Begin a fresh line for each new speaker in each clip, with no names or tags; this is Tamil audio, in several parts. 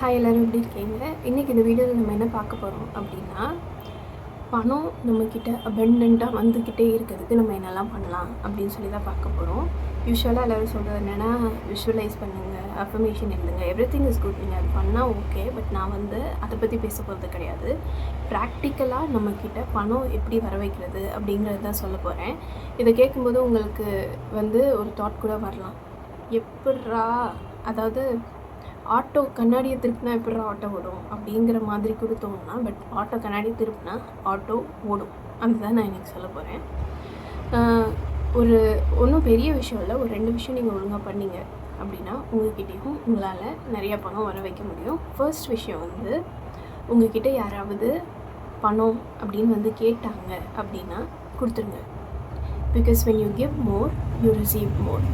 ஹாய் எல்லோரும் எப்படி இருக்கீங்க? இன்றைக்கி இந்த வீடியோவில் நம்ம என்ன பார்க்க போகிறோம் அப்படின்னா, பணம் நம்மக்கிட்ட அபண்டண்ட்டாக வந்துக்கிட்டே இருக்கிறதுக்கு நம்ம என்னெல்லாம் பண்ணலாம் அப்படின்னு சொல்லி தான் பார்க்க போகிறோம். யூஸ்வலாக எல்லோரும் சொல்கிறது என்னென்னா, விஷுவலைஸ் பண்ணுங்கள், அஃபர்மேஷன் எழுதுங்க, எவ்ரிதிங் இஸ் குட், நீங்கள் அது பண்ணால் ஓகே. பட் நான் அதை பற்றி பேச போகிறது கிடையாது. ப்ராக்டிக்கலாக நம்மக்கிட்ட பணம் எப்படி வர வைக்கிறது அப்படிங்கிறது தான் சொல்ல போகிறேன். இதை கேட்கும்போது உங்களுக்கு ஒரு தாட் கூட வரலாம், எப்பிட்றா, அதாவது ஆட்டோ கண்ணாடியை திருப்பினா எப்படிரா ஆட்டோ ஓடும் அப்படிங்கிற மாதிரி கூட தோணுனா, பட் ஆட்டோ கண்ணாடி திருப்பினா ஆட்டோ ஓடும். அதுதான் நான் இன்றைக்கி சொல்ல போகிறேன். ஒன்றும் பெரிய விஷயம் இல்லை, ஒரு 2 விஷயம் நீங்கள் ஒழுங்காக பண்ணீங்க அப்படின்னா உங்கள்கிட்டையும் உங்களால் நிறையா பணம் வர வைக்க முடியும். ஃபர்ஸ்ட் விஷயம் உங்கள்கிட்ட யாராவது பணம் அப்படின்னு கேட்டாங்க அப்படின்னா கொடுத்துருங்க. Because when you give more you receive மோர்.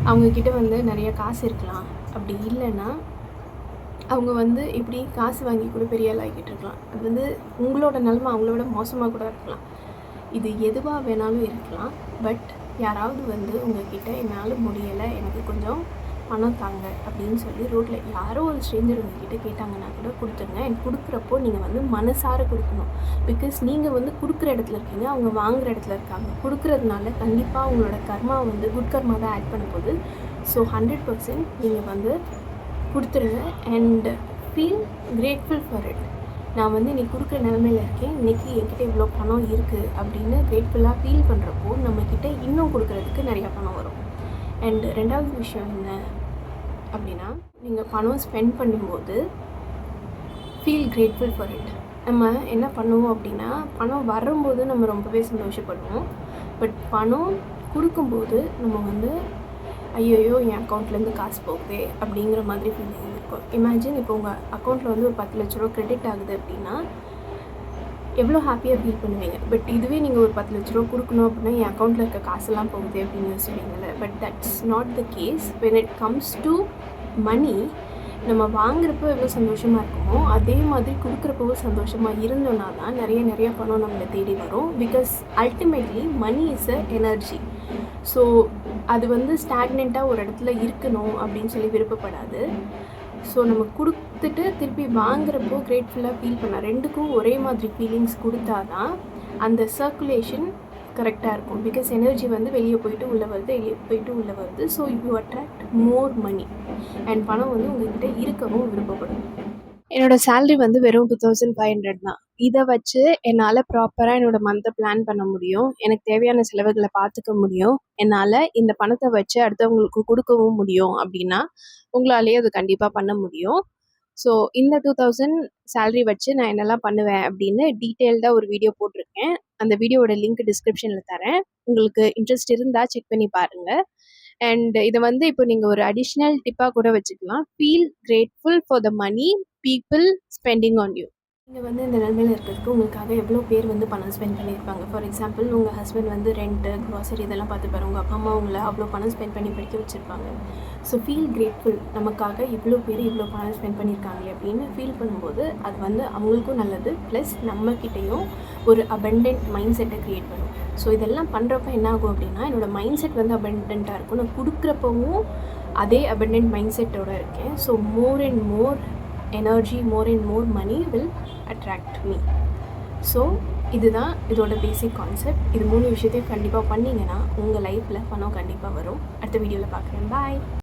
அவங்கக்கிட்ட நிறைய காசு இருக்கலாம், அப்படி இல்லைன்னா அவங்க இப்படி காசு வாங்கி கூட பெரிய ஆள் ஆகிட்டு இருக்கலாம். அது உங்களோட நிலைமை அவங்களோட மோசமாக கூட இருக்கலாம். இது எதுவாக வேணாலும் இருக்கலாம். பட் யாராவது உங்கள்கிட்ட என்னால் முடியலை, எனக்கு கொஞ்சம் பணம் தாங்க அப்படின்னு சொல்லி ரோட்டில் யாரோ ஒரு ஸ்ட்ரேஞ்சர் உங்கள்கிட்ட கேட்டாங்கன்னா கூட கொடுத்துருங்க. எனக்கு கொடுக்குறப்போ நீங்கள் மனசார கொடுக்கணும். பிகாஸ் நீங்கள் கொடுக்குற இடத்துல இருக்கீங்க, அவங்க வாங்குகிற இடத்துல இருக்காங்க. கொடுக்குறதுனால கண்டிப்பாக அவங்களோட கர்மா குட் கர்மா தான் ஆட் பண்ண போகுது. ஸோ 100% நீங்கள் கொடுத்துருங்க and feel grateful for it. நான் இன்றைக்கி கொடுக்குற நிலமையில் இருக்கேன், இன்றைக்கி என்கிட்ட இவ்வளோ பணம் இருக்குது அப்படின்னு கிரேட்ஃபுல்லாக ஃபீல் பண்ணுறப்போ நம்மக்கிட்ட இன்னும் கொடுக்குறதுக்கு நிறையா பணம் வரும். அண்ட் 2வது விஷயம் என்ன அப்படின்னா, நீங்கள் பணம் ஸ்பெண்ட் பண்ணும்போது ஃபீல் கிரேட்ஃபுல் ஃபார் இட். நம்ம என்ன பண்ணுவோம் அப்படின்னா, பணம் வரும்போது நம்ம ரொம்பவே சந்தோஷப்படுவோம். பட் பணம் கொடுக்கும்போது நம்ம ஐயோ என் அக்கௌண்ட்லேருந்து காசு போகுதே அப்படிங்கிற மாதிரி ஃபீலிங் இருக்கும். இமேஜின் இப்போ உங்கள் அக்கௌண்ட்டில் ஒரு 10 லட்ச ரூபா கிரெடிட் ஆகுது அப்படின்னா எவ்வளோ ஹாப்பியாக ஃபீல் பண்ணுவீங்க. பட் இதுவே நீங்கள் ஒரு 10 லட்ச ரூபா கொடுக்கணும் அப்படின்னா என் அக்கௌண்ட்டில் இருக்க காசெல்லாம் போகுது அப்படின்னு யோசிப்பீங்கள்ல. But that's not the case. When it comes to money, நம்ம வாங்குறப்போ எவ்வளோ சந்தோஷமாக இருக்குமோ அதே மாதிரி கொடுக்குறப்போ சந்தோஷமாக இருந்தோன்னா தான் நிறைய பணம் நம்மளை தேடி வரும். Because ultimately money is a energy. So அது ஸ்டாக்னெண்ட்டாக ஒரு இடத்துல இருக்கணும் அப்படின்னு சொல்லி விருப்பப்படாது. ஸோ நம்ம கொடுத்துட்டு திருப்பி வாங்குறப்போ கிரேட்ஃபுல்லாக ஃபீல் பண்ண 2க்கும் ஒரே மாதிரி ஃபீலிங்ஸ் கொடுத்தா தான் அந்த சர்க்குலேஷன் கரெக்டாக இருக்கும். பிகாஸ் எனர்ஜி வெளியே போயிட்டு உள்ளே வருது, வெளியே போயிட்டு உள்ளே வருது. So you attract more money and பணம் உங்கள்கிட்ட இருக்கவும் விருப்பப்படும். என்னோடய சேலரி வெறும் 2500 தான். இதை வச்சு என்னால் ப்ராப்பராக என்னோடய மந்த்தை பிளான் பண்ண முடியும். எனக்கு தேவையான செலவுகளை பார்த்துக்க முடியும். என்னால் இந்த பணத்தை வச்சு அடுத்தவங்களுக்கு கொடுக்கவும் முடியும் அப்படின்னா உங்களாலேயே அது கண்டிப்பாக பண்ண முடியும். ஸோ இந்த 2000 சேலரி வச்சு நான் என்னெல்லாம் பண்ணுவேன் அப்படின்னு டீட்டெயில்டாக ஒரு வீடியோ போட்டிருக்கேன். அந்த வீடியோவோட லிங்க் டிஸ்கிரிப்ஷனில் தரேன். உங்களுக்கு இன்ட்ரெஸ்ட் இருந்தால் செக் பண்ணி பாருங்கள். அண்ட் இதை இப்போ நீங்கள் ஒரு அடிஷ்னல் டிப்பாக கூட வச்சுக்கலாம். Feel grateful for the money people spending on you. நீங்கள் இந்த நிலைமையில் இருக்கிறதுக்கு உங்களுக்காக எவ்வளோ பேர் பணம் ஸ்பெண்ட் பண்ணியிருப்பாங்க. ஃபார் எக்ஸாம்பிள் உங்கள் ஹஸ்பண்ட் ரெண்ட்டு, க்ராசரி இதெல்லாம் பார்த்துப்பாரு. உங்கள் அப்பா அம்மா உங்களை அவ்வளோ பணம் ஸ்பெண்ட் பண்ணி படிக்க வச்சுருப்பாங்க. ஸோ ஃபீல் கிரேட்ஃபுல், நமக்காக இவ்வளோ பேர் இவ்வளோ பணம் ஸ்பெண்ட் பண்ணியிருக்காங்களே அப்படின்னு ஃபீல் பண்ணும்போது அது அவங்களுக்கும் நல்லது. ப்ளஸ் நம்மக்கிட்டேயும் ஒரு அபண்டன்ட் மைண்ட் செட்டை க்ரியேட் பண்ணும். ஸோ இதெல்லாம் பண்ணுறப்ப என்ன ஆகும் அப்படின்னா, என்னோடய மைண்ட் செட் அபண்டண்ட்டாக இருக்கும். நான் கொடுக்குறப்பவும் அதே அபண்டன்ட் மைண்ட் செட்டோடு இருக்கேன். So more and more energy, more and more money will attract me. So இதுதான் இதோட பேசிக் கான்செப்ட். இது 3 விஷயத்தையும் கண்டிப்பாக பண்ணிங்கன்னா உங்கள் லைஃப்பில் பணம் கண்டிப்பாக வரும். அடுத்த வீடியோவில் பார்க்குறேன். பாய்.